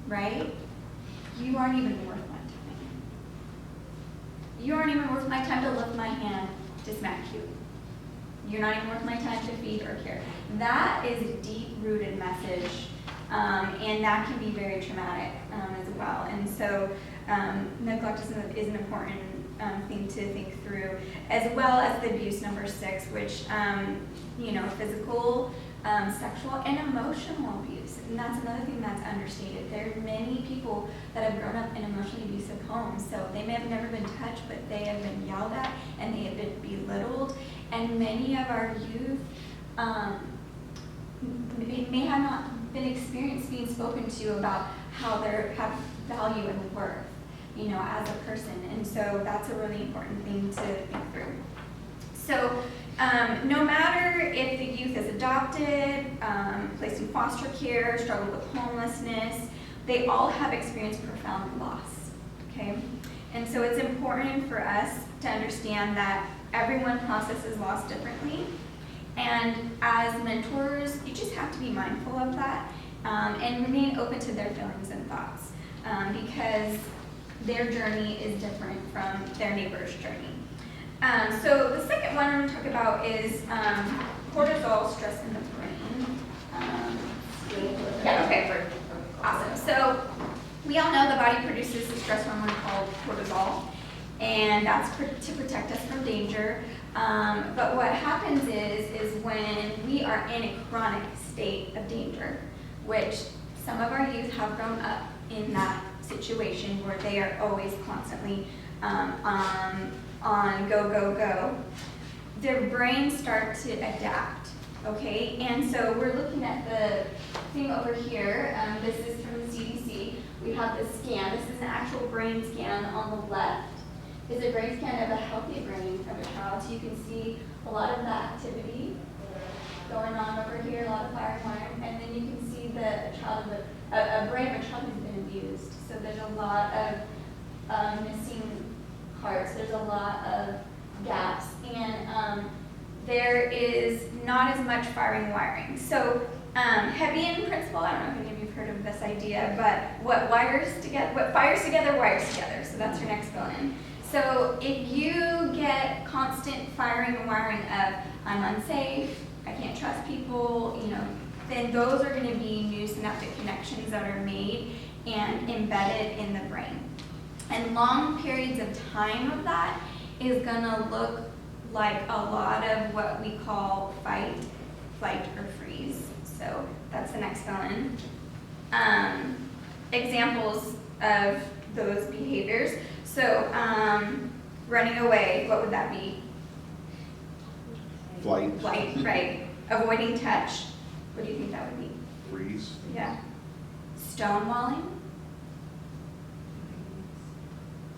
right? You aren't even worth my time. You aren't even worth my time to lift my hand to smack you. You're not even worth my time to feed or care. That is a deep-rooted message, and that can be very traumatic as well. And so neglect is an important thing to think through, as well as the abuse number 6, which, physical, sexual, and emotional abuse. And that's another thing that's understated. There are many people that have grown up in emotionally abusive homes, so they may have never been touched, but they have been yelled at and they have been belittled. And many of our youth may have not been experienced being spoken to about how they have value and worth, as a person. And so that's a really important thing to think through. So no matter if the youth is adopted, placed in foster care, struggled with homelessness, they all have experienced profound loss, okay? And so it's important for us to understand that everyone processes loss differently. And as mentors, you just have to be mindful of that and remain open to their feelings and thoughts because their journey is different from their neighbor's journey. So the second one I'm going to talk about is cortisol, stress in the brain. Okay, awesome. So we all know the body produces a stress hormone called cortisol, and that's to protect us from danger. But what happens is when we are in a chronic state of danger, which some of our youth have grown up in that situation where they are always constantly on go, go, go, their brains start to adapt, okay? And so we're looking at the thing over here. This is from the CDC. We have the scan. This is an actual brain scan. On the left is a brain scan of a healthy brain of a child. So you can see a lot of the activity going on over here, a lot of firing wiring, and then you can see the a brain of a child who's been abused. So there's a lot of missing parts. There's a lot of gaps, and there is not as much firing wiring. So Hebbian principle, I don't know if any of you have heard of this idea, but what fires together, wires together. So that's your next fill-in. So if you get constant firing and wiring of I'm unsafe, I can't trust people, then those are going to be new synaptic connections that are made and embedded in the brain. And long periods of time of that is going to look like a lot of what we call fight, flight, or freeze. So that's the next fill-in. Examples of those behaviors. So running away, what would that be? Flight. Flight, right. Avoiding touch, what do you think that would be? Freeze. Yeah. Stonewalling?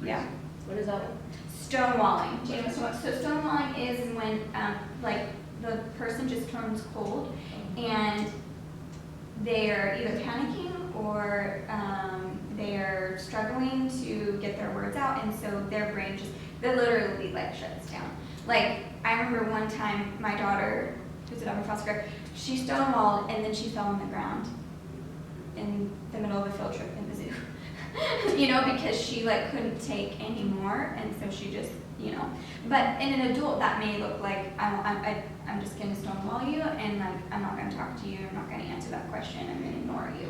Yeah. What is that one? Stonewalling. Do you know what so stonewalling is when the person just turns cold and they're either panicking or they're struggling to get their words out, and so their brain they literally shuts down. I remember one time my daughter, who's at foster care, she stonewalled and then she fell on the ground in the middle of a field trip in the zoo. Because she couldn't take any more, and so she just, But in an adult, that may look like I'm just going to stonewall you, and I'm not going to talk to you. I'm not going to answer that question. I'm going to ignore you.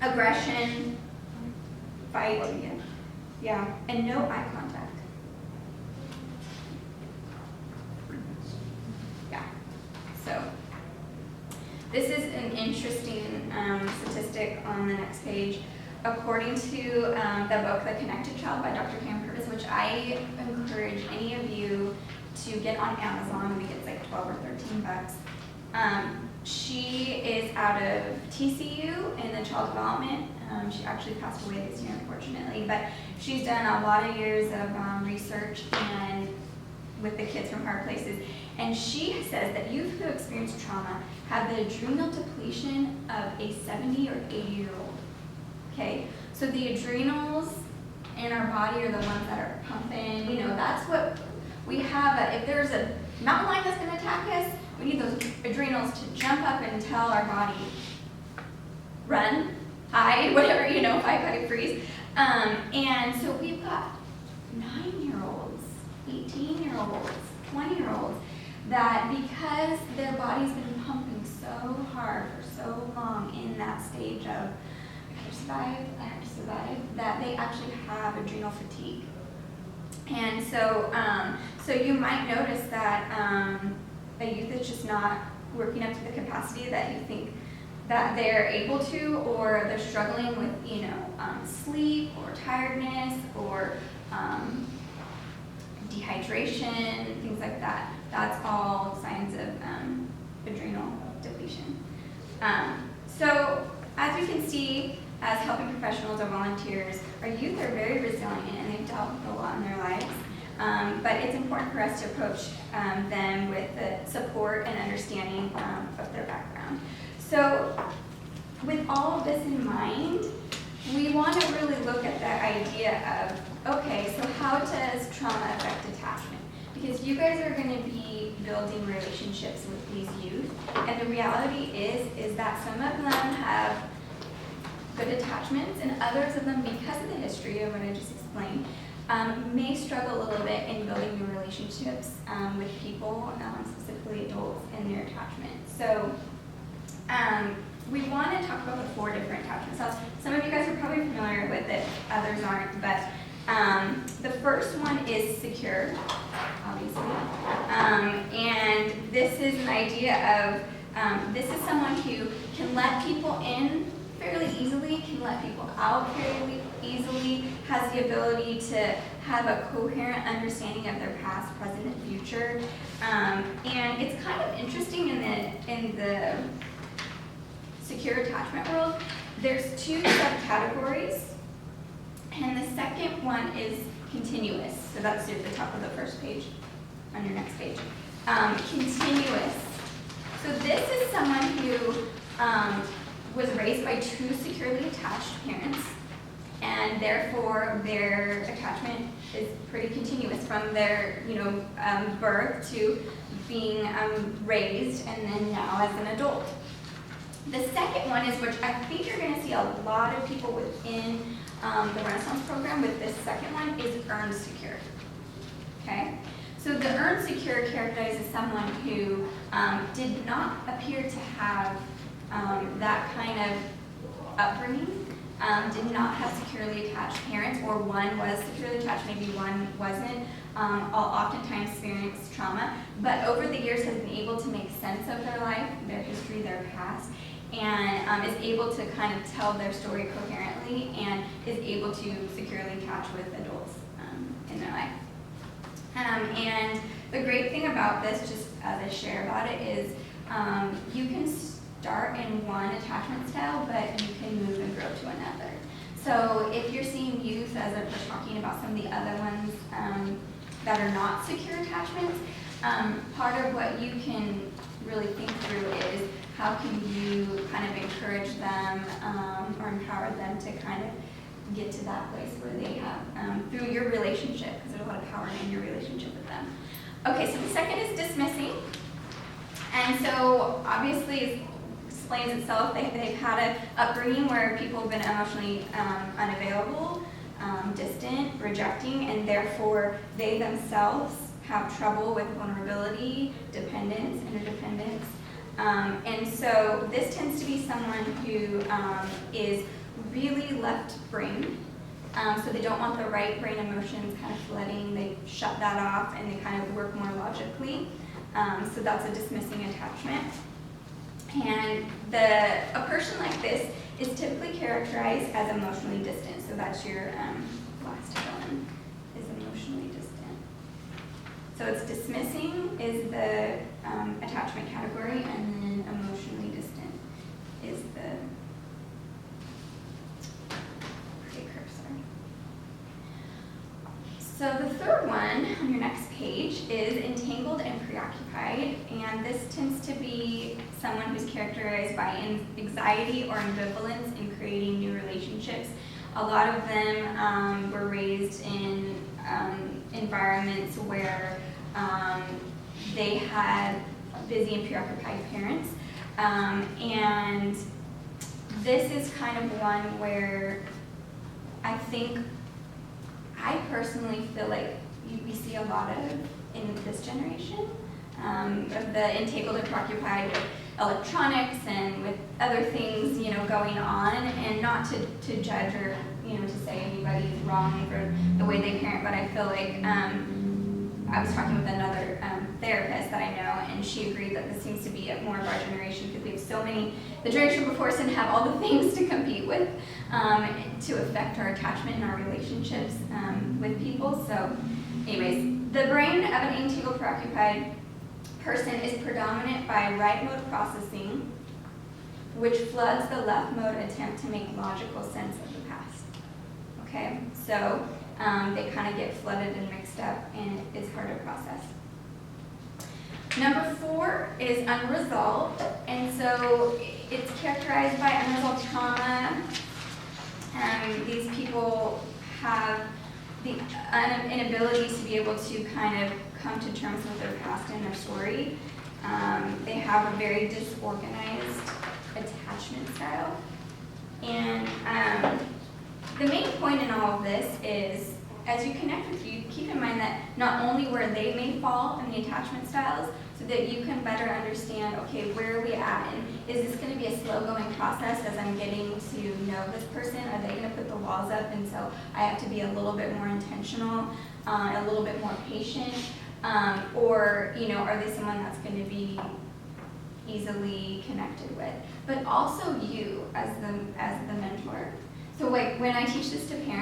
Aggression, fight, yeah, and no eye contact. Yeah. So this is an interesting statistic on the next page. According to the book, The Connected Child by Dr. Pam Purvis, which I encourage any of you to get on Amazon. I think it's $12 or $13. She is out of TCU in the child development. She actually passed away this year, unfortunately, but she's done a lot of years of research and with the kids from hard places. And she says that youth who experience trauma have the adrenal depletion of a 70 or 80-year-old. Okay, so the adrenals in our body are the ones that are pumping. That's what we have. If there's a mountain lion that's going to attack us, we need those adrenals to jump up and tell our body, run, hide, whatever, fight, freeze. And so we've got 9-year-olds, 18-year-olds, 20-year-olds that because their body's been pumping so hard for so long in that stage of I have to survive, that they actually have adrenal fatigue. And so, so you might notice that a youth is just not working up to the capacity that you think that they're able to, or they're struggling with, sleep or tiredness or dehydration, things like that. That's all signs of adrenal depletion. So as we can see, as helping professionals or volunteers, our youth are very resilient and they've dealt with a lot in their lives. But it's important for us to approach them with the support and understanding of their background. So with all of this in mind, we want to really look at the idea of, okay, so how does trauma affect attachment? Because you guys are going to be building relationships with these youth, and the reality is that some of them have good attachments, and others of them, because of the history of what I just explained, may struggle a little bit in building new relationships with people, specifically adults, and their attachment. So we want to talk about the 4 different attachment styles. Some of you guys are probably familiar with it, others aren't, but the first one is secure, obviously. And this is an idea of, this is someone who can let people in fairly easily, can let people out fairly easily, has the ability to have a coherent understanding of their past, present, and future. And it's kind of interesting in the secure attachment world, there's 2 subcategories, and the second one is continuous. So that's at the top of the first page, on your next page. Continuous. So this is someone who was raised by 2 securely attached parents, and therefore their attachment is pretty continuous from their birth to being raised and then now as an adult. The second one is, which I think you're going to see a lot of people within the Renaissance program with this second one, is earned secure. Okay? So the earned secure characterizes someone who did not appear to have that kind of upbringing, did not have securely attached parents, or one was securely attached, maybe one wasn't, oftentimes experienced trauma, but over the years has been able to make sense of their life, their history, their past, and is able to kind of tell their story coherently and is able to securely attach with adults in their life. And the great thing about this, just as I share about it, is you can start in one attachment style, but you can move and grow to another. So if you're seeing youth, as we're talking about some of the other ones that are not secure attachments, part of what you can really think through is how can you kind of encourage them or empower them to kind of get to that place where they have, through your relationship, because there's a lot of power in your relationship with them. Okay, so the second is dismissing. And so obviously it explains itself. They've had an upbringing where people have been emotionally unavailable, distant, rejecting, and therefore they themselves have trouble with vulnerability, dependence, interdependence. And so this tends to be someone who is really left brain. So they don't want the right brain emotions kind of flooding. They shut that off and they kind of work more logically. So that's a dismissing attachment. And a person like this is typically characterized as emotionally distant. So that's your last one, is emotionally distant. So it's dismissing is the attachment category, and then emotionally distant is the precursor. So the third one on your next page is entangled and preoccupied, and this tends to be someone who's characterized by anxiety or ambivalence in creating new relationships. A lot of them were raised in environments where they had busy and preoccupied parents, and this is kind of one where I think, I personally feel like we see a lot of in this generation, of the entangled and preoccupied with electronics and with other things, going on, and not to judge or, to say anybody's wrong for the way they parent, but I feel like, I was talking with another therapist that I know, and she agreed that this seems to be more of our generation because we have so many, the generation before us didn't have all the things to compete with to affect our attachment and our relationships with people. So anyways, the brain of an entangled preoccupied person is predominant by right mode processing, which floods the left mode attempt to make logical sense of the past. Okay, so they kind of get flooded and mixed up, and it's hard to process. Number 4 is unresolved, and so it's characterized by unresolved trauma. These people have the inability to be able to kind of come to terms with their past and their story. They have a very disorganized attachment style. And the main point in all of this is, as you connect with you, keep in mind that not only where they may fall in the attachment styles, so that you can better understand, okay, where are we at, and is this going to be a slow-going process as I'm getting to know this person? Are they going to put the walls up, and so I have to be a little bit more intentional, a little bit more patient, or are they someone that's going to be easily connected with? But also you as the mentor. So like when I teach this to parents,